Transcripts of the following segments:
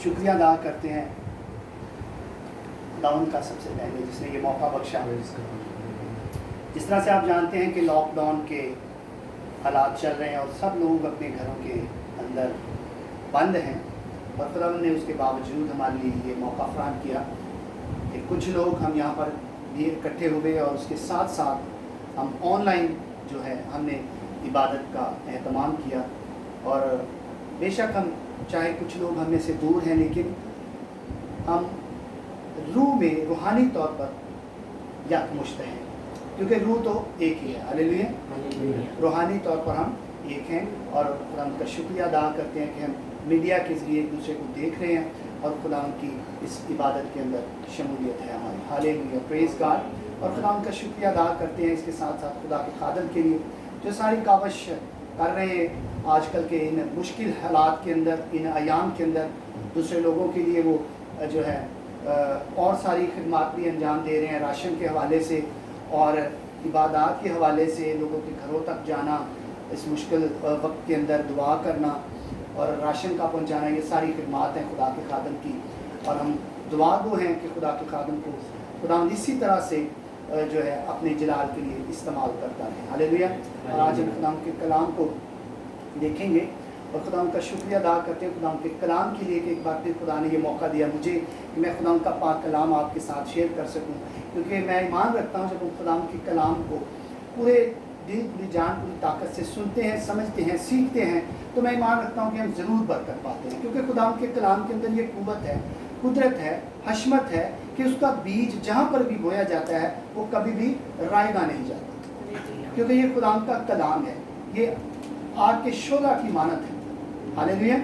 شکریہ ادا کرتے ہیں خداوند کا سب سے پہلے جس نے یہ موقع بخشا. جس طرح سے آپ جانتے ہیں کہ لاک ڈاؤن کے حالات چل رہے ہیں اور سب لوگ اپنے گھروں کے اندر بند ہیں، اور خداوند نے اس کے باوجود ہمارے لیے یہ موقع فراہم کیا کہ کچھ لوگ ہم یہاں پر بھی اکٹھے ہوئے، اور اس کے ساتھ ساتھ ہم آن لائن جو ہے ہم نے عبادت کا اہتمام کیا. اور بے شک ہم چاہے کچھ لوگ ہم میں سے دور ہیں، لیکن ہم روح میں روحانی طور پر یکمشت ہیں، کیونکہ روح تو ایک ہی ہے. ہاللیلویا. روحانی طور پر ہم ایک ہیں، اور خدا کا شکریہ ادا کرتے ہیں کہ ہم میڈیا کے ذریعے ایک دوسرے کو دیکھ رہے ہیں، اور خدا کی اس عبادت کے اندر شمولیت ہے ہماری. ہاللیلویا. پریز گاڈ. اور خدا کا شکریہ ادا کرتے ہیں اس کے ساتھ ساتھ خدا کے خادم کے لیے جو ساری کاوش کر رہے ہیں آج کل کے ان مشکل حالات کے اندر، ان ایام کے اندر دوسرے لوگوں کے لیے وہ جو ہے اور ساری خدمات بھی انجام دے رہے ہیں، راشن کے حوالے سے اور عبادات کے حوالے سے، لوگوں کے گھروں تک جانا اس مشکل وقت کے اندر، دعا کرنا اور راشن کا پہنچانا. یہ ساری خدمات ہیں خدا کے خادم کی، اور ہم دعا گو ہیں کہ خدا کے خادم کو خدا اسی طرح سے جو ہے اپنے جلال کے لیے استعمال کرتا ہے. ہاللیلویا. اور آج ہم خدا کے کلام کو دیکھیں گے، اور خدا کا شکریہ ادا کرتے ہیں خدا کے کلام کے لیے کہ ایک بار پھر خدا نے یہ موقع دیا مجھے کہ میں خدا کا پاک کلام آپ کے ساتھ شیئر کر سکوں. کیونکہ میں ایمان رکھتا ہوں جب ہم خدا کے کلام کو پورے دل، پوری جان، پوری طاقت سے سنتے ہیں، سمجھتے ہیں، سیکھتے ہیں، تو میں ایمان رکھتا ہوں کہ ہم ضرور برکت پاتے ہیں. کیونکہ خدا کے کلام کے اندر یہ قوت ہے، قدرت ہے، حشمت ہے کہ اس کا بیج جہاں پر بھی بویا جاتا ہے وہ کبھی بھی رائے گا نہیں جاتا. کیونکہ یہ خدا کا کلام ہے، یہ آگ کے شعلہ کی مانند ہے. ہاللیلویا.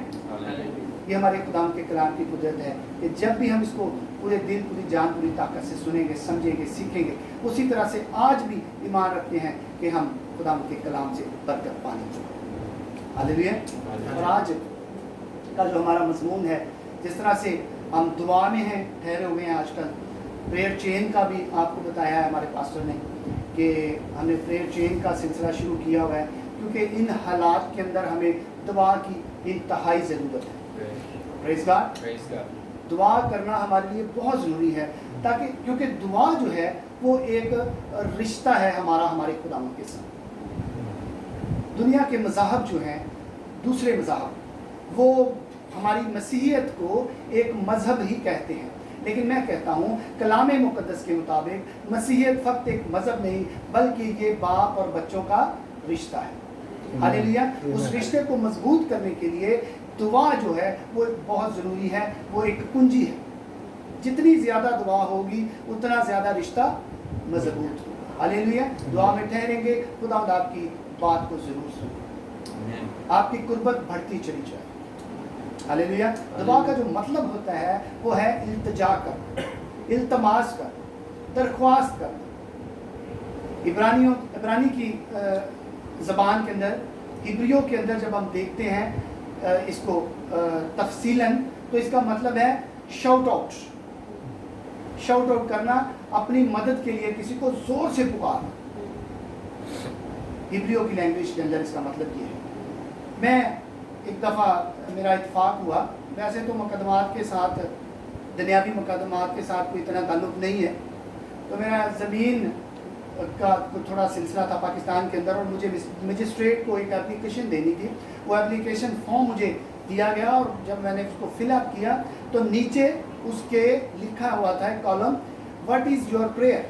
یہ ہمارے خدا کے کلام کی قدرت ہے کہ جب بھی ہم اس کو پورے دل، پوری جان، پوری طاقت سے سنیں گے، سمجھیں گے، سیکھیں گے، اسی طرح سے آج بھی ایمان رکھتے ہیں کہ ہم خدا کے کلام سے برکت پانے چاہیے. ہاللیلویا. اور آج کا جو ہمارا مضمون ہے، جس طرح سے ہم دعا میں ہیں، ٹھہرے ہوئے ہیں، آج کل پریئر چین کا بھی آپ کو بتایا ہے ہمارے پاسٹر نے کہ ہم نے پریئر چین کا سلسلہ شروع کیا ہوا ہے، کیونکہ ان حالات کے اندر ہمیں دعا کی انتہائی ضرورت ہے. پریز گاڈ. دعا کرنا ہمارے لیے بہت ضروری ہے، تاکہ کیونکہ دعا جو ہے وہ ایک رشتہ ہے ہمارے خدا کے ساتھ. دنیا کے مذاہب جو ہیں، دوسرے مذاہب، وہ ہماری مسیحیت کو ایک مذہب ہی کہتے ہیں، لیکن میں کہتا ہوں کلام مقدس کے مطابق مسیحیت فقط ایک مذہب نہیں بلکہ یہ باپ اور بچوں کا رشتہ ہے. ہاللیلویا. اس رشتے کو مضبوط کرنے کے لیے دعا جو ہے وہ بہت ضروری ہے، وہ ایک کنجی ہے. جتنی زیادہ دعا ہوگی اتنا زیادہ رشتہ مضبوط ہوگا. ہاللیلویا. دعا میں ٹھہریں گے، خدا آپ کی بات کو ضرور سنیں، آپ کی قربت بڑھتی چلی جائے. ہاللیلویا. دعا کا جو مطلب ہوتا ہے وہ ہے التجا کر، التماس کر، درخواست کر. عبرانی کی زبان کے اندر، ہبریوں کے اندر جب ہم دیکھتے ہیں اس کو تفصیلاً، تو اس کا مطلب ہے شاؤٹ آؤٹ. شاؤٹ آؤٹ کرنا، اپنی مدد کے لیے کسی کو زور سے پکارنا. ہبریوں کی لینگویج کے اندر اس کا مطلب یہ ہے. میں ایک دفعہ میرا اتفاق ہوا، ویسے تو مقدمات کے ساتھ، دنیاوی مقدمات کے ساتھ کوئی اتنا تعلق نہیں ہے، تو میرا زمین کا تھوڑا سلسلہ تھا پاکستان کے اندر، اور مجھے مجسٹریٹ کو ایک اپلیکیشن دینی تھی. وہ اپلیکیشن فارم مجھے دیا گیا، اور جب میں نے اس کو فل اپ کیا تو نیچے اس کے لکھا ہوا تھا ایک column, what is your prayer.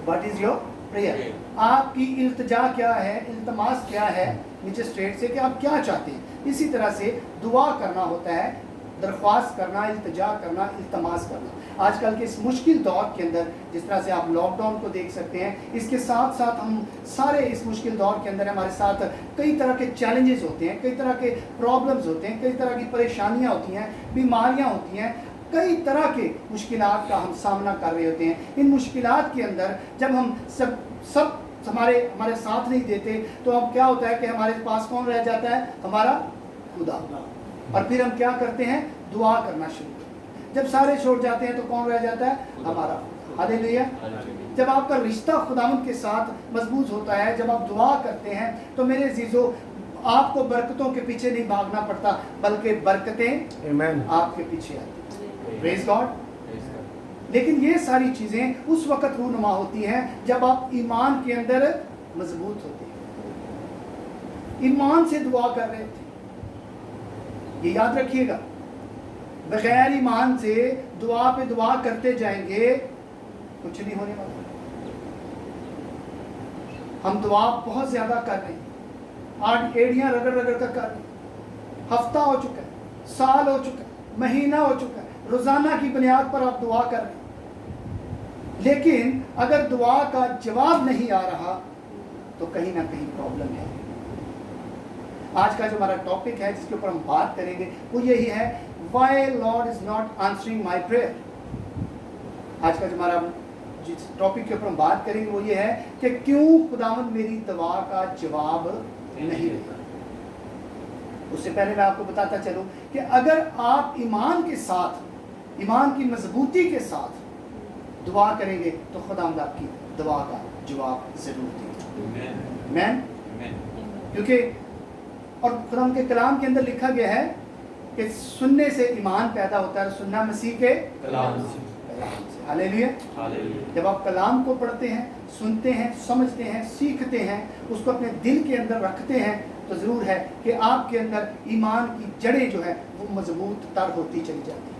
What is your prayer. آپ کی التجا کیا ہے، التماس کیا ہے مجسٹریٹ سے کہ آپ کیا چاہتے ہیں. اسی طرح سے دعا کرنا ہوتا ہے، درخواست کرنا، التجا کرنا، التماس کرنا. آج کل کے اس مشکل دور کے اندر جس طرح سے آپ لاک ڈاؤن کو دیکھ سکتے ہیں، اس کے ساتھ ساتھ ہم سارے اس مشکل دور کے اندر ہمارے ساتھ کئی طرح کے چیلنجز ہوتے ہیں، کئی طرح کے پرابلمز ہوتے ہیں، کئی طرح کی پریشانیاں ہوتی ہیں، بیماریاں ہوتی ہیں، کئی طرح کے مشکلات کا ہم سامنا کر رہے ہوتے ہیں. ان مشکلات کے اندر جب ہم سب ہمارے ساتھ نہیں دیتے تو اب کیا ہوتا ہے کہ ہمارے پاس کون رہ جاتا ہے؟ ہمارا خدا. اور پھر ہم کیا کرتے ہیں؟ دعا کرنا شروع کرتے ہیں. جب سارے چھوڑ جاتے ہیں تو کون رہ جاتا ہے؟ ہمارا. ہاللیلویا. جب آپ کا رشتہ خداوند کے ساتھ مضبوط ہوتا ہے، جب آپ دعا کرتے ہیں تو میرے عزیزو آپ کو برکتوں کے پیچھے نہیں بھاگنا پڑتا بلکہ برکتیں Amen. آپ کے پیچھے آتی ہیں. پریز گاڈ. لیکن یہ ساری چیزیں اس وقت رونما ہوتی ہیں جب آپ ایمان کے اندر مضبوط ہوتے ہیں. ایمان سے دعا کر رہے تھے, یہ یاد رکھیے گا. بغیر ایمان سے دعا پہ دعا کرتے جائیں گے کچھ نہیں ہونے والا. ہم دعا بہت زیادہ کر رہے ہیں, آج ایڑیاں رگڑ رگڑ کر رہے ہیں. ہفتہ ہو چکا ہے, سال ہو چکا ہے, مہینہ ہو چکا ہے, روزانہ کی بنیاد پر آپ دعا کر رہے ہیں. لیکن اگر دعا کا جواب نہیں آ رہا تو کہیں نہ کہیں پرابلم ہے. آج کا جو ہمارا ٹاپک ہے جس کے اوپر ہم بات کریں گے وہ یہی ہے, why Lord is not answering my prayer. آج کا جو ہمارا جس ٹاپک کے اوپر ہم بات کریں گے وہ یہ ہے کہ کیوں خداوند میری دعا کا جواب نہیں دیتا. اس سے پہلے میں آپ کو بتاتا چلوں کہ اگر آپ ایمان کے ساتھ, ایمان کی مضبوطی کے ساتھ دعا کریں گے تو خداوند آپ کی دعا کا جواب ضرور دے گا. آمین. کیونکہ اور خداوند کے کلام کے اندر لکھا گیا ہے کہ سننے سے ایمان پیدا ہوتا ہے, سننا مسیح کے کلام سے. ہاللیلویا. جب آپ کلام کو پڑھتے ہیں, سنتے ہیں, سمجھتے ہیں, سیکھتے ہیں, اس کو اپنے دل کے اندر رکھتے ہیں تو ضرور ہے کہ آپ کے اندر ایمان کی جڑیں جو ہے وہ مضبوط تر ہوتی چلی جاتی ہیں.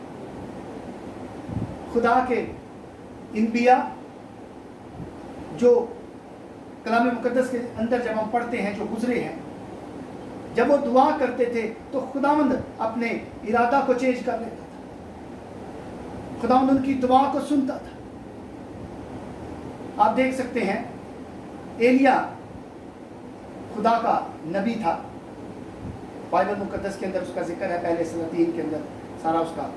خدا کے انبیاء جو کلام مقدس کے اندر جب ہم پڑھتے ہیں جو گزرے ہیں, جب وہ دعا کرتے تھے تو خداوند اپنے ارادہ کو چینج کر لیتا تھا. خداوند ان کی دعا کو سنتا تھا. آپ دیکھ سکتے ہیں ایلیا خدا کا نبی تھا, بائبل مقدس کے اندر اس کا ذکر ہے, پہلے سلاطین کے اندر سارا اس کا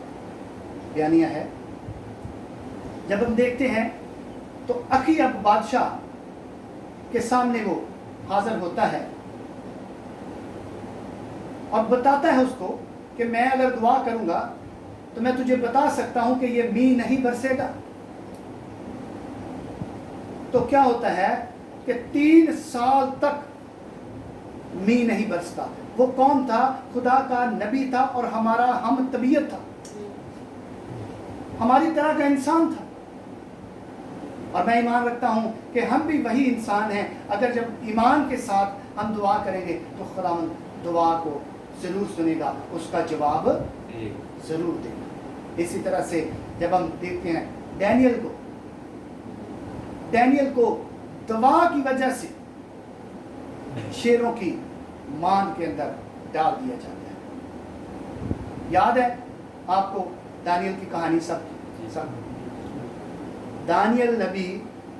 بیانیہ ہے. جب ہم دیکھتے ہیں تو اخیب بادشاہ کے سامنے وہ حاضر ہوتا ہے اور بتاتا ہے اس کو کہ میں اگر دعا کروں گا تو میں تجھے بتا سکتا ہوں کہ یہ مینہ نہیں برسے گا. تو کیا ہوتا ہے کہ 3 سال تک مینہ نہیں برستا. وہ کون تھا؟ خدا کا نبی تھا اور ہمارا ہم طبیعت تھا, ہماری طرح کا انسان تھا. اور میں ایمان رکھتا ہوں کہ ہم بھی وہی انسان ہیں. اگر جب ایمان کے ساتھ ہم دعا کریں گے تو خداوند دعا کو ضرور سنے گا, اس کا جواب ضرور دے گا. اسی طرح سے جب ہم دیکھتے ہیں ڈینیل کو دعا کی وجہ سے شیروں کی مان کے اندر ڈال دیا جاتا ہے. یاد ہے آپ کو دانیل کی کہانی؟ سب دانیل نبی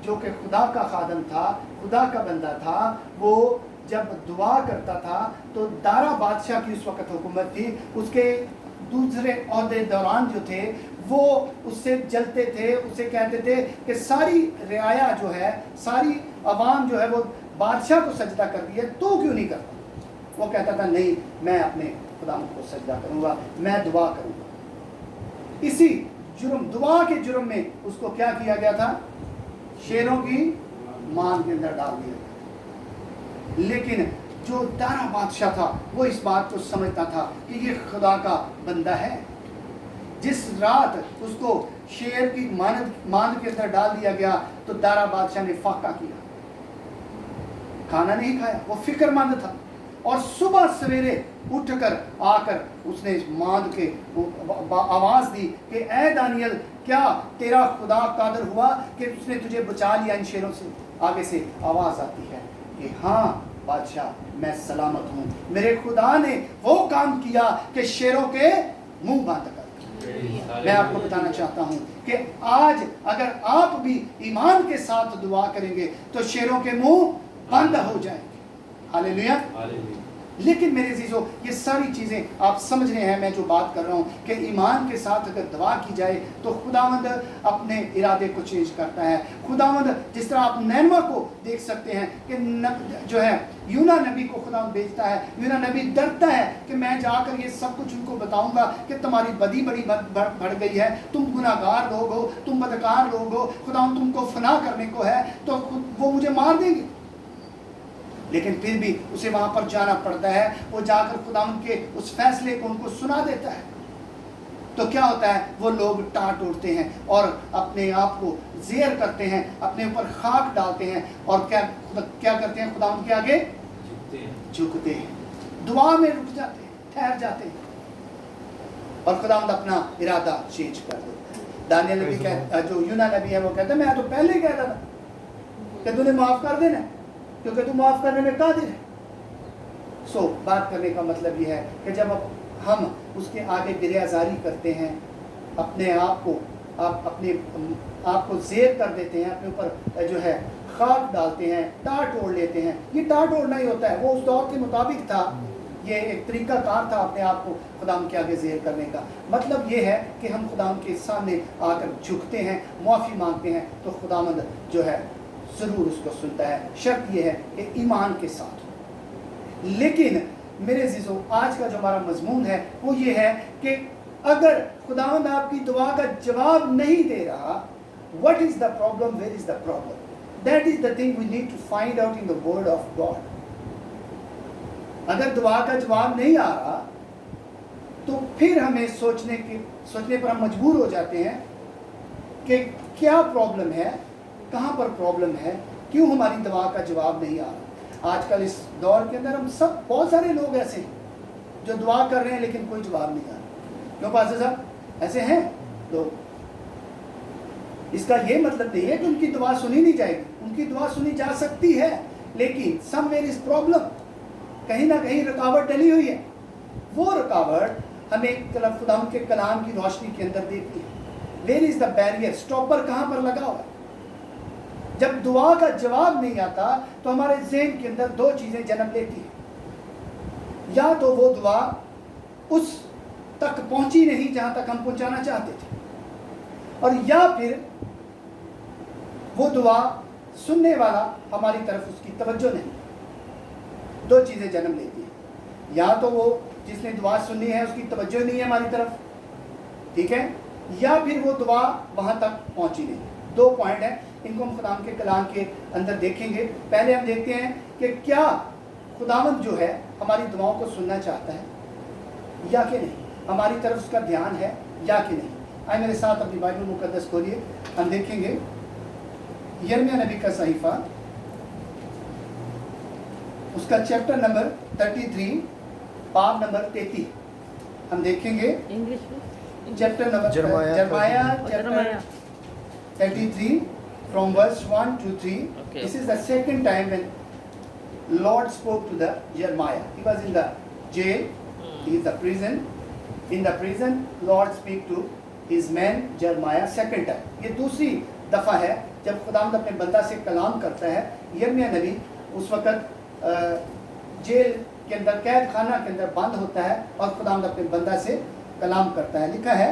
جو کہ خدا کا خادم تھا, خدا کا بندہ تھا, وہ جب دعا کرتا تھا تو دارا بادشاہ کی اس وقت حکومت تھی. اس کے دوسرے عہدے دوران جو تھے وہ اس سے جلتے تھے, اسے کہتے تھے کہ ساری رعایا جو ہے, ساری عوام جو ہے وہ بادشاہ کو سجدہ کر دی ہے, تو کیوں نہیں کرتا؟ وہ کہتا تھا نہیں, میں اپنے خدا کو سجدہ کروں گا, میں دعا کروں گا. اسی جرم, دعا کے جرم میں اس کو کیا کیا گیا تھا؟ شیروں کی مان کے اندر ڈال دیا گیا. لیکن جو دارا بادشاہ تھا وہ اس بات کو سمجھتا تھا کہ یہ خدا کا بندہ ہے. جس رات اس کو شیر کی ماند کے اندر ڈال دیا گیا تو دارا بادشاہ نے فاقہ کیا, کھانا نہیں کھایا, وہ فکر مند تھا. اور صبح سویرے اٹھ کر آ کر اس نے ماند کے آواز دی کہ اے دانیل, کیا تیرا خدا قادر ہوا کہ اس نے تجھے بچا لیا ان شیروں سے؟ آگے سے آواز آتی ہے کہ ہاں بادشاہ, میں سلامت ہوں, میرے خدا نے وہ کام کیا کہ شیروں کے منہ بند کر. میں آپ کو بتانا چاہتا ہوں کہ آج اگر آپ بھی ایمان کے ساتھ دعا کریں گے تو شیروں کے منہ بند ہو جائیں گے. ہاللیلویا. لیکن میرے عزیزو, یہ ساری چیزیں آپ سمجھ رہے ہیں میں جو بات کر رہا ہوں کہ ایمان کے ساتھ اگر دعا کی جائے تو خداوند اپنے ارادے کو چینج کرتا ہے. خداوند جس طرح آپ نینوا کو دیکھ سکتے ہیں کہ جو ہے یونا نبی کو خداوند بھیجتا ہے. یونا نبی ڈرتا ہے کہ میں جا کر یہ سب کچھ ان کو بتاؤں گا کہ تمہاری بدی بڑی بڑھ گئی ہے, تم گناہگار لوگ ہو, تم بدکار لوگ ہو, خداوند تم کو فنا کرنے کو ہے, تو وہ مجھے مار دیں گے. लेकिन फिर भी उसे वहाँ पर जाना पड़ता है। वो जाकर खुदावंद के उस फैसले को उनको सुना देता है। तो क्या होता है, वो लोग टाट उड़ते हैं और अपने आप को ज़ेर करते हैं, अपने ऊपर खाक डालते हैं और क्या करते हैं, खुदावंद के आगे झुकते हैं, दुआ में रुक जाते हैं, ठहर जाते हैं और खुदावंद अपना इरादा चेंज कर देता है। दानियल नबी कहता, जो यूना नबी है, वो कहता है मैं तो पहले ही कहता था कि तूने माफ़ कर देना, क्योंकि तू माफ़ करने में कादिर है। बात करने का मतलब ये है कि जब हम उसके आगे गिरियाजारी करते हैं, अपने आप को ज़ेर कर देते हैं, अपने ऊपर जो है खाक डालते हैं, टाट ओढ़ लेते हैं। ये टाट ओढ़ना ही होता है, वो उस दौर के मुताबिक था, ये एक तरीका कार था अपने आप को खुदाम के आगे ज़ेर करने का। मतलब ये है कि हम खुदाम के सामने आकर झुकते हैं, माफ़ी मांगते हैं, तो खुदावंद जो है ज़रूर उसको सुनता है। शर्त ये है कि ईमान के साथ। लेकिन मेरे अज़ीज़ों, आज का जो हमारा मजमून है वो ये है कि अगर खुदावंद आपकी दुआ का जवाब नहीं दे रहा, what is the problem, where is the problem? That is the thing we need to find out in the word of God. अगर दुआ का जवाब नहीं आ रहा तो फिर हमें सोचने पर हम मजबूर हो जाते हैं कि क्या प्रॉब्लम है, कहाँ पर प्रॉब्लम है, क्यों हमारी दुआ का जवाब नहीं आ रहा। आजकल इस दौर के अंदर हम सब, बहुत सारे लोग ऐसे हैं जो दुआ कर रहे हैं लेकिन कोई जवाब नहीं आ रहा। क्यों पास्टर साहब, ऐसे हैं लोग? इसका ये मतलब नहीं है कि उनकी दुआ सुनी नहीं जाएगी, उनकी दुआ सुनी जा सकती है, लेकिन समवेयर इज प्रॉब्लम, कहीं ना कहीं रुकावट डली हुई है। वो रुकावट हमें खुदावंद के कलाम की रोशनी के अंदर देखती है। Where is the barrier, stopper कहाँ पर लगा हुआ है। जब दुआ का जवाब नहीं आता तो हमारे ज़हन के अंदर दो चीज़ें जन्म लेती हैं। या तो वो दुआ उस तक पहुंची नहीं जहां तक हम पहुंचाना चाहते थे, और या फिर वो दुआ सुनने वाला हमारी तरफ उसकी तवज्जो नहीं। दो चीज़ें जन्म लेती हैं। या तो वो जिसने दुआ सुननी है उसकी तवज्जो नहीं है हमारी तरफ, ठीक है, या फिर वो दुआ वहां तक पहुंची नहीं। दो पॉइंट हैं, इनको हम खुदावंद के कलाम के अंदर देखेंगे। पहले हम देखते हैं कि क्या खुदावंद जो है हमारी दुआओं को सुनना चाहता है या कि नहीं, हमारी तरफ उसका ध्यान है या कि नहीं। आइए मेरे साथ अपनी बाइबल मुकद्दस खोलिए, हम देखेंगे यिर्मयाह नबी का सहीफा, उसका चैप्टर नंबर 33, बाब नंबर 33। हम देखेंगे चैप्टर नंबर यिर्मयाह chapter 33 from verse 1 to 3. Okay. This is the second time when Lord spoke to the Jeremiah. He was in the jail, he is the prison. In the prison, Lord speak to his man Jeremiah second time. ये दूसरी दफ़ा है जब खुदावंद अपने बंदा से कलाम करता है। यिर्मयाह नबी उस वक़्त जेल के अंदर, कैद खाना के अंदर बंद होता है और खुदावंद अपने बंदा से कलाम करता है। लिखा है,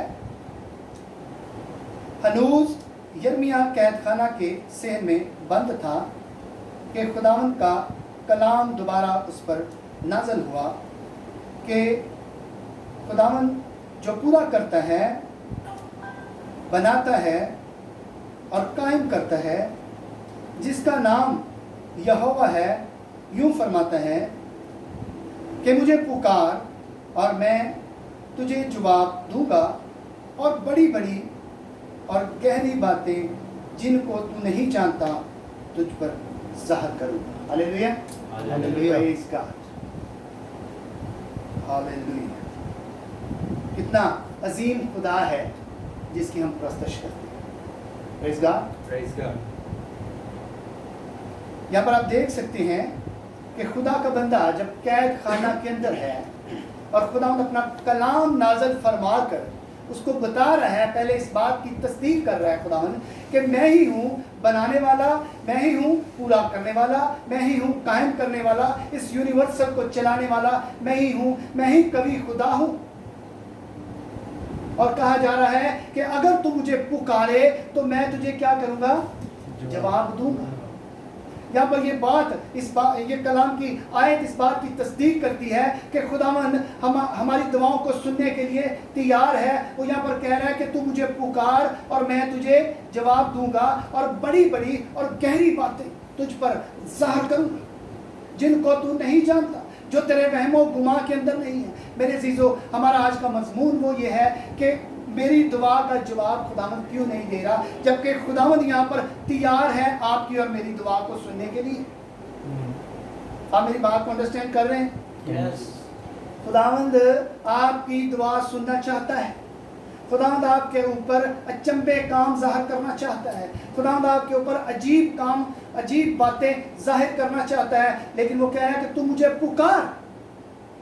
हनूज यिर्मयाह कैद खाना के सहन में बंद था कि खुदावंद का कलाम दोबारा उस पर नाज़िल हुआ कि खुदावंद जो पूरा करता है, बनाता है और कायम करता है, जिसका नाम यहोवा है, यूं फरमाता है कि मुझे पुकार और मैं तुझे जवाब दूंगा और बड़ी बड़ी और गहरी बातें जिनको तू नहीं जानता तुझ पर ज़ाहिर करूँगा। Hallelujah, hallelujah, praise God, hallelujah. कितना अजीम खुदा है जिसकी हम प्रस्तश करते हैं। Praise God, praise God. यहाँ पर आप देख सकते हैं कि खुदा का बंदा जब कैद खाना के अंदर है और खुदावंद अपना कलाम नाज़िल फरमा कर उसको बता रहा है, पहले इस बात की तस्दीक कर रहा है खुदावंद कि मैं ही हूँ बनाने वाला, मैं ही हूँ पूरा करने वाला, मैं ही हूँ कायम करने वाला, इस यूनिवर्सल को चलाने वाला मैं ही हूँ, मैं ही कभी खुदा हूँ। और कहा जा रहा है कि अगर तू मुझे पुकारे तो मैं तुझे क्या करूँगा, जवाब दूंगा। यहाँ पर ये बात, ये कलाम की आयत इस बात की तस्दीक करती है कि खुदावंद हमारी दुआओं को सुनने के लिए तैयार है। वो यहाँ पर कह रहा है कि तू मुझे पुकार और मैं तुझे जवाब दूंगा और बड़ी बड़ी और गहरी बातें तुझ पर ज़ाहिर करूँगा। जिनको तू नहीं जानता, जो तेरे वहमो गुमा के अंदर नहीं है। मेरे अजीजों, हमारा आज का मजमून वो ये है कि मेरी दुआ का जवाब खुदावंद क्यों नहीं दे रहा, जबकि खुदावंद यहाँ पर तैयार है आपकी और मेरी दुआ को सुनने के लिए। आप मेरी बात को अंडरस्टैंड कर रहे हैं? Yes. खुदावंद आपकी दुआ सुनना चाहता है। खुदावंद आपके ऊपर अचंभे काम जाहिर करना चाहता है। खुदावंद आपके ऊपर अजीब काम, अजीब बातें जाहिर करना चाहता है, लेकिन वो कह रहा है कि तू मुझे पुकार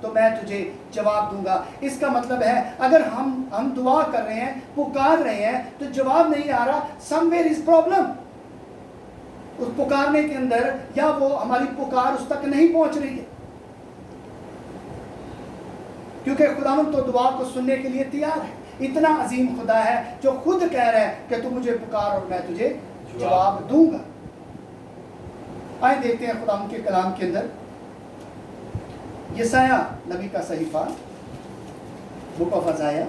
तो मैं तुझे जवाब दूंगा। इसका मतलब है अगर हम दुआ कर रहे हैं, पुकार रहे हैं, तो जवाब नहीं आ रहा, समवेयर इज प्रॉब्लम। उस पुकारने के अंदर या वो हमारी पुकार उस तक नहीं पहुंच रही है, क्योंकि खुदावंद तो दुआ को सुनने के लिए तैयार है। इतना अजीम खुदा है जो खुद कह रहा है कि तू मुझे पुकार और मैं तुझे जवाब दूंगा। आइए देखते हैं खुदावंद के कलाम के अंदर यशाया नबी का सहीफा, book of Isaiah,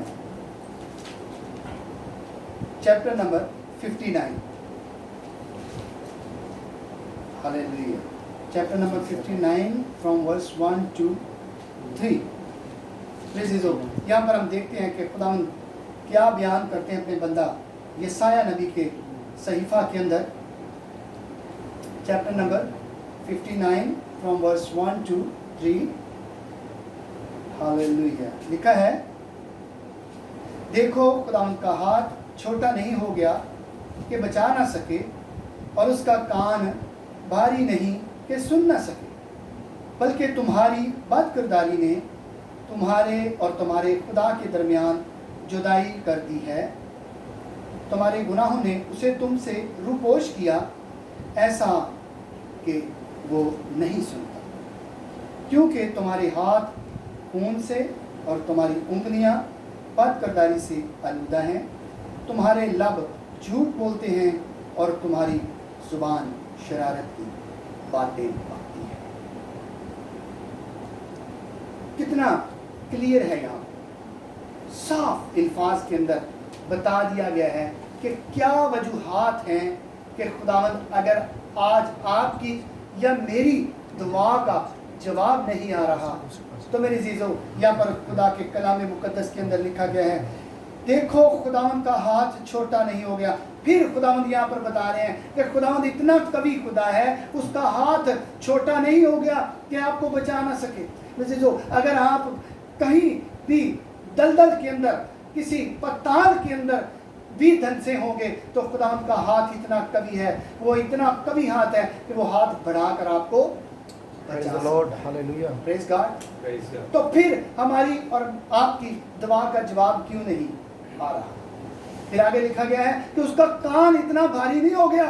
chapter number 59। Hallelujah. Chapter number 59 from verse 1 to 3। यहाँ पर हम देखते हैं कि खुदावंद क्या बयान करते हैं अपने बंदा यशाया नबी के सहीफा के अंदर, chapter number 59 from verse 1 to 3। Hallelujah. लिखा है, देखो खुदावंद का हाथ छोटा नहीं हो गया कि बचा ना सके, और उसका कान भारी नहीं कि सुन ना सके, बल्कि तुम्हारी बदकिरदारी ने तुम्हारे और तुम्हारे खुदा के दरमियान जुदाई कर दी है। तुम्हारे गुनाहों ने उसे तुमसे रूपोश किया, ऐसा कि वो नहीं सुनता, क्योंकि तुम्हारे हाथ खून से और तुम्हारी उंगलियां बदकिरदारी से आलूदा हैं। तुम्हारे लब झूठ बोलते हैं और तुम्हारी जुबान शरारत की बातें बकती है। कितना क्लियर है, यहाँ साफ अल्फाज के अंदर बता दिया गया है कि क्या वजूहात हैं कि खुदावंद अगर आज आपकी या मेरी दुआ का जवाब नहीं आ रहा, तो मेरे अजीजों यहाँ पर खुदा के कलाम मुकद्दस के अंदर लिखा गया है, देखो खुदावंद का हाथ छोटा नहीं हो गया। फिर खुदावंद यहाँ पर बता रहे हैं कि खुदावंद इतना कवि खुदा है, उसका हाथ छोटा नहीं हो गया कि आपको बचा ना सके। मेरे अजीजों, अगर आप कहीं भी दलदल के अंदर, किसी पताल के अंदर भी धंसे होंगे, तो खुदावंद का हाथ इतना कवि है, वो इतना कवि हाथ है कि वो हाथ बढ़ाकर आपको बचा सकता है। Praise God. तो फिर हमारी और आपकी दुआ का जवाब क्यों नहीं आ रहा? फिर आगे लिखा गया है कि उसका कान इतना भारी नहीं हो गया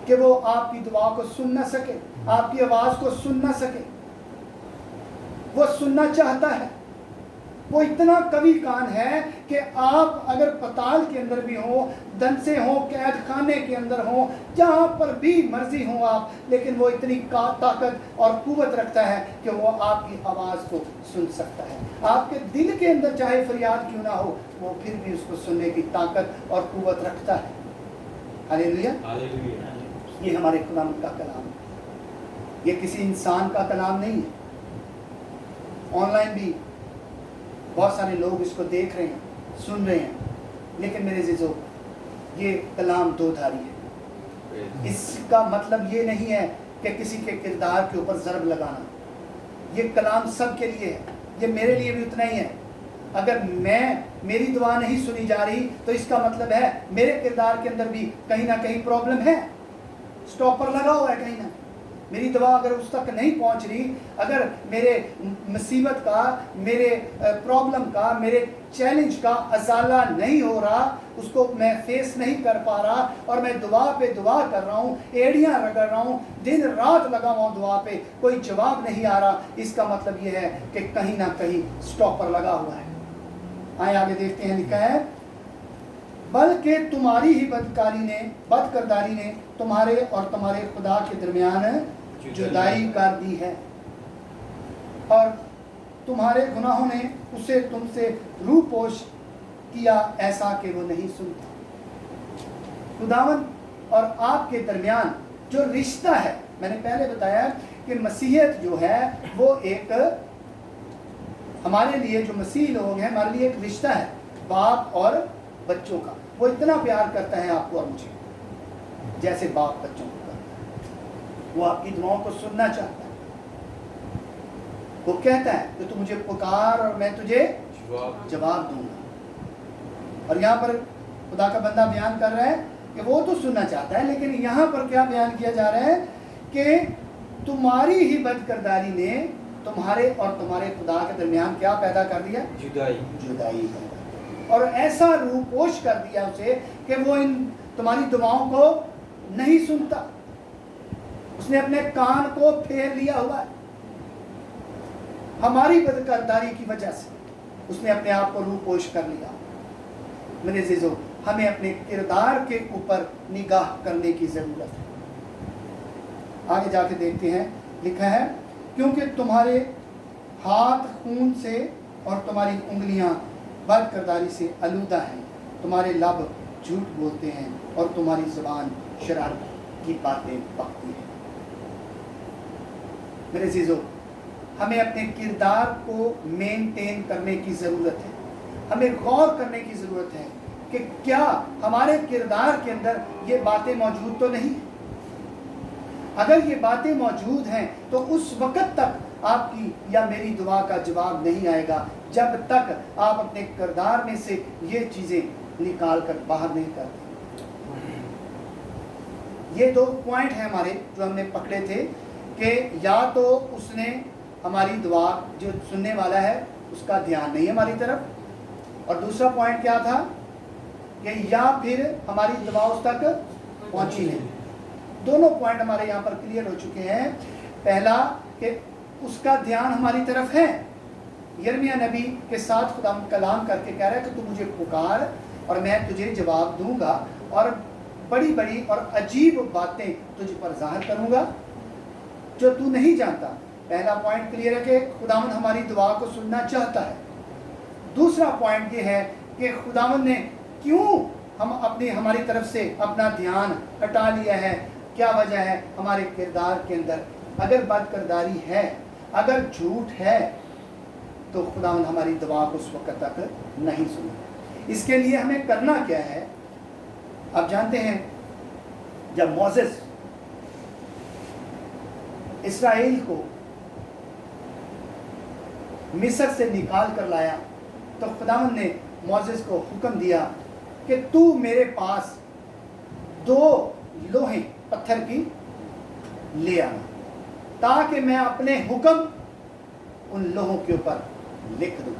कि वो आपकी दुआ को सुन ना सके, आपकी आवाज को सुन ना सके। वो सुनना चाहता है, वो इतना कवि कान है कि आप अगर पताल के अंदर भी हो, दंसे हो, कैद खाने के अंदर हो, जहाँ पर भी मर्जी हो आप, लेकिन वो इतनी ताकत और कुव्वत रखता है कि वो आपकी आवाज़ को सुन सकता है। आपके दिल के अंदर चाहे फरियाद क्यों ना हो, वो फिर भी उसको सुनने की ताकत और कुव्वत रखता है। हालेलुया। ये हमारे खुदावंद का कलाम है, ये किसी इंसान का कलाम नहीं है। ऑनलाइन भी बहुत सारे लोग इसको देख रहे हैं, सुन रहे हैं, लेकिन मेरे अज़ीज़ों, ये कलाम दो धारी है। इसका मतलब ये नहीं है कि किसी के किरदार के ऊपर ज़रब लगाना। ये कलाम सब के लिए है, ये मेरे लिए भी उतना ही है। अगर मेरी दुआ नहीं सुनी जा रही, तो इसका मतलब है मेरे किरदार के अंदर भी कहीं ना कहीं प्रॉब्लम है, स्टॉपर लगा हुआ है कहीं ना। मेरी दुआ अगर उस तक नहीं पहुंच रही, अगर मेरे मुसीबत का, मेरे प्रॉब्लम का, मेरे चैलेंज का अजाला नहीं हो रहा, उसको मैं फेस नहीं कर पा रहा, और मैं दुआ पे दुआ कर रहा हूँ, एड़ियाँ रगड़ रहा हूँ, दिन रात लगा हुआ दुआ पे, कोई जवाब नहीं आ रहा, इसका मतलब ये है कि कहीं ना कहीं स्टॉपर लगा हुआ है। आए आगे देखते हैं, लिखा है, बल्कि तुम्हारी ही बदकिरदारी ने तुम्हारे और तुम्हारे खुदा के दरमियान जुदाई कर दी है, और तुम्हारे गुनाहों ने उसे तुमसे रूपोश किया, ऐसा कि वो नहीं सुनता। खुदावंद और आपके दरमियान जो रिश्ता है, मैंने पहले बताया कि मसीहियत जो है वो एक, हमारे लिए जो मसीह लोग हैं हमारे लिए एक रिश्ता है बाप और बच्चों का। वो इतना प्यार करता है आपको और मुझे जैसे बाप बच्चों को करता है। वो आपकी दुआओं को सुनना चाहता है। वो कहता है कि तू मुझे पुकार और मैं तुझे जवाब दूंगा। और यहाँ पर खुदा का बंदा बयान कर रहा है कि वो तो सुनना चाहता है, लेकिन यहाँ पर क्या बयान किया जा रहा है कि तुम्हारी ही बदकिरदारी ने तुम्हारे और तुम्हारे खुदा के दरमियान क्या पैदा कर दिया? जुदाई पैदा। और ऐसा रूपोश कर दिया उसे कि वो इन तुम्हारी दुआओं को नहीं सुनता। उसने अपने कान को फेर लिया हुआ है। हमारी बदकिरदारी की वजह से उसने अपने आप को रूपोश कर लिया। मेरे अजीजों, हमें अपने किरदार के ऊपर निगाह करने की जरूरत है। आगे जाके देखते हैं, लिखा है क्योंकि तुम्हारे हाथ खून से और तुम्हारी उंगलियां बदकिरदारी से आलूदा हैं, तुम्हारे लब झूठ बोलते हैं और तुम्हारी जुबान शरारत की बातें बकती है। मेरे अजीजों, हमें अपने किरदार को मेंटेन करने की ज़रूरत है। हमें गौर करने की ज़रूरत है कि क्या हमारे किरदार के अंदर ये बातें मौजूद तो नहीं। अगर ये बातें मौजूद हैं तो उस वक़्त तक आपकी या मेरी दुआ का जवाब नहीं आएगा जब तक आप अपने किरदार में से ये चीज़ें निकाल कर बाहर नहीं करते। ये 2 पॉइंट हैं हमारे जो हमने पकड़े थे कि या तो उसने हमारी दुआ, जो सुनने वाला है उसका ध्यान नहीं हमारी तरफ, और दूसरा पॉइंट क्या था कि या फिर हमारी दुआ उस तक पहुंची नहीं। दोनों पॉइंट हमारे यहाँ पर क्लियर हो चुके हैं। पहला कि उसका ध्यान हमारी तरफ है। यिर्मयाह नबी के साथ खुदा कलाम करके कह रहा है कि तू मुझे पुकार और मैं तुझे जवाब दूंगा और बड़ी बड़ी और अजीब बातें तुझ पर जाहिर करूंगा जो तू नहीं जानता। पहला पॉइंट क्लियर है कि खुदावंद हमारी दुआ को सुनना चाहता है। दूसरा पॉइंट ये है कि खुदावंद ने क्यों हमारी तरफ से अपना ध्यान हटा लिया है, क्या वजह है। हमारे किरदार के अंदर अगर बदकिरदारी है, अगर झूठ है, तो खुदावंद हमारी दुआ को उस वक्त तक नहीं सुने। इसके लिए हमें करना क्या है? आप जानते हैं, जब मोसेस इस्राएल को मिस्र से निकाल कर लाया तो खुदावंद ने मोसेस को हुक्म दिया कि तू मेरे पास 2 लोहे पत्थर की ले आना ताकि मैं अपने हुक्म उन लोहों के ऊपर लिख दूं,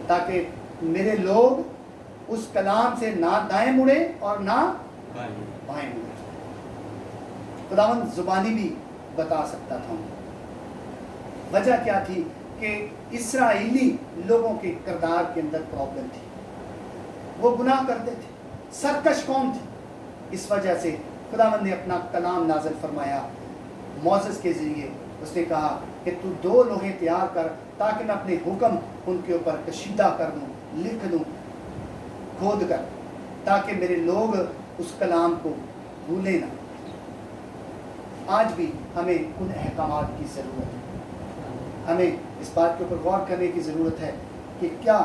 ताकि मेरे लोग उस कलाम से ना दाएं मुड़े और ना बाएं मुड़े। खुदावंद जुबानी भी बता सकता था। वजह क्या थी कि इस्राएली लोगों के किरदार के अंदर प्रॉब्लम थी। वो गुनाह करते थे, सरकश कौम थी। इस वजह से खुदावंद ने अपना कलाम नाज़िल फरमाया मोसेस के ज़रिए। उसने कहा कि तू 2 लोहे तैयार कर ताकि मैं अपने हुक्म उनके ऊपर कशीदा कर दूं, लिख दूं, खोद कर, ताकि मेरे लोग उस कलाम को भूले ना। आज भी हमें उन अहकामात की ज़रूरत है। हमें इस बात के ऊपर गौर करने की ज़रूरत है कि क्या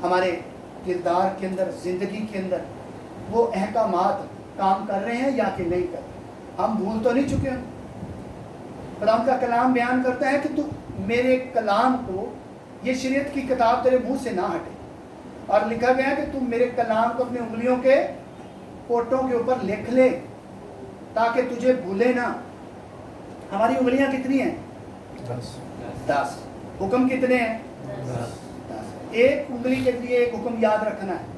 हमारे किरदार के अंदर, ज़िंदगी के अंदर वो अहकामात काम कर रहे हैं या कि नहीं कर रहे। हम भूल तो नहीं चुके हैं। खुदा का कलाम बयान करता है कि तू मेरे कलाम को, ये शरीयत की किताब तेरे मुंह से ना हटे। और लिखा गया कि तू मेरे कलाम को अपनी उंगलियों के पोटों के ऊपर लिख ले ताकि तुझे भूले ना। हमारी उंगलियां कितनी हैं? 10। हुक्म कितने हैं? 10। एक उंगली के लिए एक हुक्म याद रखना है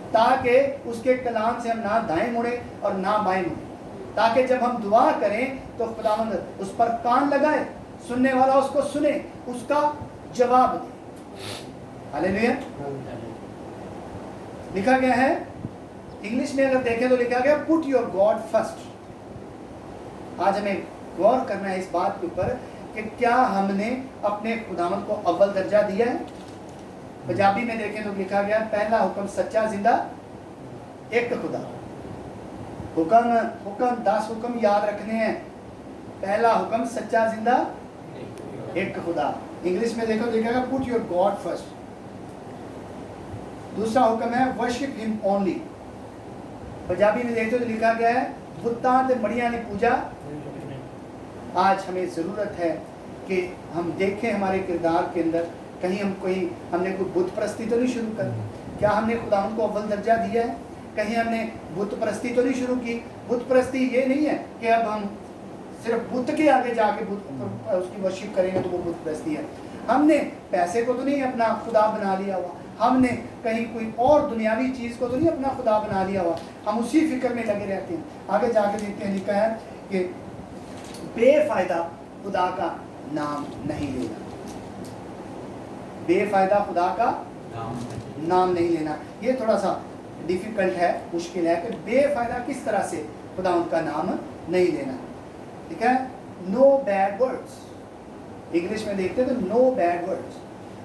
ताकि उसके कलाम से हम ना दाएं मुड़े और ना बाएं मुड़े, ताकि जब हम दुआ करें तो खुदावंद उस पर कान लगाए, सुनने वाला उसको सुने, उसका जवाब दे। हालेलुया। लिखा गया है, इंग्लिश में अगर देखें तो लिखा गया पुट योर गॉड फर्स्ट। आज हमें गौर करना है इस बात के ऊपर कि क्या हमने अपने खुदावंद को अव्वल दर्जा दिया है। पंजाबी में देखें तो लिखा गया पहला हुक्म सच्चा जिंदा एक खुदा। हुक्म 10 हुक्म याद रखने हैं। पहला हुक्म सच्चा जिंदा एक खुदा, इंग्लिश में देखो लिखेगा पुट योर गॉड फर्स्ट। दूसरा हुक्म है वर्शिप हिम ओनली, पंजाबी में देखते तो लिखा गया है बुत्तां ते मड़ियां दी पूजा। आज हमें ज़रूरत है कि हम देखें हमारे किरदार के अंदर कहीं हमने कोई बुत परस्ती तो नहीं शुरू कर, क्या हमने खुदा को अव्वल दर्जा दिया है? कहीं हमने बुत परस्ती तो नहीं शुरू की? बुत परस्ती ये नहीं है कि अब हम सिर्फ बुत के आगे जाके उसकी वर्शिप करेंगे तो वो बुत परस्ती है। हमने पैसे को तो नहीं अपना खुदा बना लिया हुआ, हमने कहीं कोई और दुनियावी चीज़ को तो नहीं अपना खुदा बना लिया हुआ, हम उसी फिक्र में लगे रहते हैं। आगे जाके देखते हैं, लिखा है कि बेफायदा खुदा का नाम नहीं लेना, बेफायदा खुदा का नाम नहीं लेना। ये थोड़ा सा डिफिकल्ट है, मुश्किल है कि बेफायदा किस तरह से खुदा उनका नाम नहीं लेना। ठीक है, नो बैड वर्ड्स, इंग्लिश में देखते हैं तो नो बैड वर्ड्स।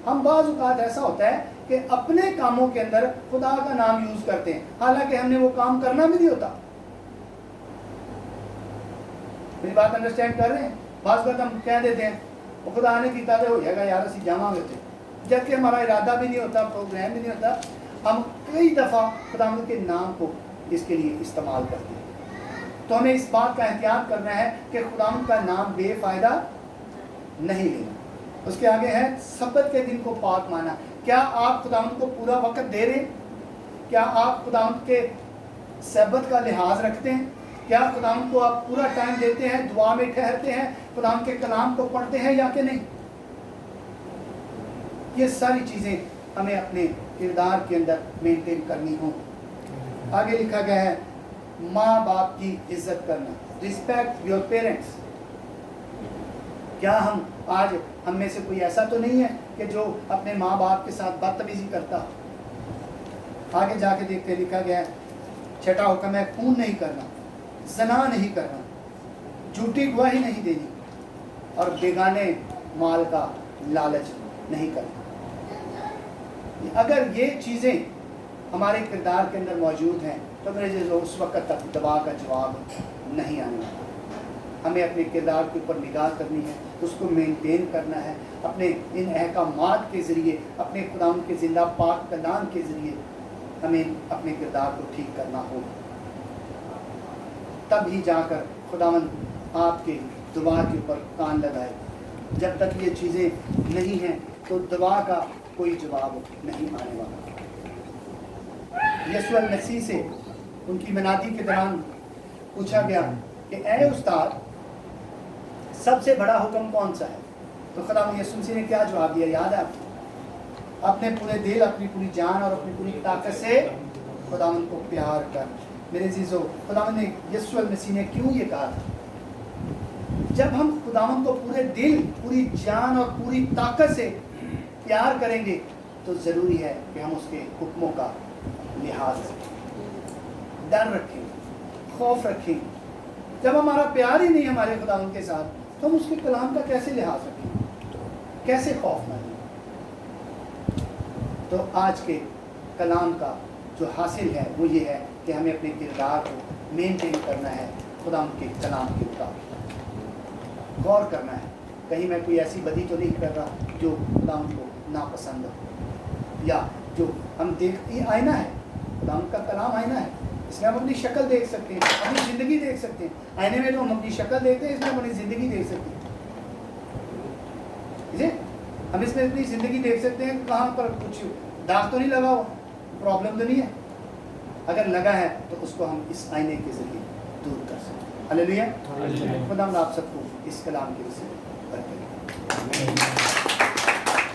हम बाज़ औक़ात ऐसा होता है कि अपने कामों के अंदर खुदा का नाम यूज़ करते हैं, हालांकि हमने वो काम करना भी नहीं होता। मेरी बात अंडरस्टैंड कर रहे हैं? बाज़ बात हम कह देते हैं वो खुदा ने किया तो हो जाएगा यार, असी जावांगे थे, जबकि हमारा इरादा भी नहीं होता, प्रोग्राम भी नहीं होता। हम कई दफ़ा खुदा के नाम को इसके लिए इस्तेमाल करते हैं। तो हमें इस बात का एहतियात करना है कि खुदा का नाम बेफ़ायदा नहीं लेना। उसके आगे है सब्बत के दिन को पाक माना। क्या आप खुदा को पूरा वक्त दे रहे हैं? क्या आप खुदा के सब्बत का लिहाज रखते हैं? क्या खुदा को आप पूरा टाइम देते हैं, दुआ में ठहरते हैं, खुदा के कलाम को पढ़ते हैं या कि नहीं? ये सारी चीज़ें हमें अपने किरदार के अंदर मेंटेन करनी हो। आगे लिखा गया है माँ बाप की इज्जत करना, रिस्पेक्ट योर पेरेंट्स। क्या हम में से कोई ऐसा तो नहीं है कि जो अपने माँ बाप के साथ बदतमीजी करता? आगे जाके देखते लिखा गया है छठा हुक्म है खून नहीं करना, ज़ना नहीं करना, झूठी गवाही नहीं देनी और बेगाने माल का लालच नहीं करना। अगर ये चीज़ें हमारे किरदार के अंदर मौजूद हैं तो मेरे जो उस वक्त तक दवा का जवाब नहीं आने वाला। हमें अपने किरदार के ऊपर निगाह करनी है, उसको मेंटेन करना है, अपने इन अहकामात के ज़रिए, अपने खुदा के ज़िंदा पाक कलाम के ज़रिए हमें अपने किरदार को ठीक करना होगा। तब ही जाकर खुदावन आपके दुआ के ऊपर कान लगाए। जब तक ये चीज़ें नहीं हैं तो दुआ का कोई जवाब नहीं आने वाला। यीशु मसीह से उनकी मनादी के दौरान पूछा गया कि ऐ उस्ताद सबसे बड़ा हुक्म कौन सा है? तो खुदा यीशु मसीह ने क्या जवाब दिया, याद है आपको? अपने पूरे दिल, अपनी पूरी जान और अपनी पूरी ताकत से खुदावन को प्यार कर। मेरे अजीजों, खुदावन ने यीशु मसीह ने क्यों ये कहा था? जब हम खुदावन को पूरे दिल, पूरी जान और पूरी ताकत से प्यार करेंगे तो ज़रूरी है कि हम उसके हुक्मों का लिहाज रखें, डर रखें, खौफ रखें। जब हमारा प्यार ही नहीं हमारे खुदावन के साथ तो हम उसके कलाम का कैसे लिहाज रखें, कैसे खौफ मानें? तो आज के कलाम का जो हासिल है वो ये है कि हमें अपने किरदार को मेंटेन करना है, खुदा के कलाम के मुताबिक गौर करना है। कहीं मैं कोई ऐसी बदी तो नहीं कर रहा जो खुदा को नापसंद हो, या जो हम ये आईना है, खुदा का कलाम आईना है, इसमें हम अपनी शक्ल देख सकते हैं, अपनी ज़िंदगी देख सकते हैं। आईने में तो हम अपनी शक्ल देखते हैं, इसमें हम अपनी ज़िंदगी देख सकते हैं। ठीक है, हम इसमें अपनी ज़िंदगी देख सकते हैं, कहाँ पर कुछ दाग तो नहीं लगा हुआ, प्रॉब्लम तो नहीं है। अगर लगा है तो उसको हम इस आईने के ज़रिए दूर कर सकते हैं। हालेलुया। खुदा आप सबको इस कलाम के विषय में बरकत दे।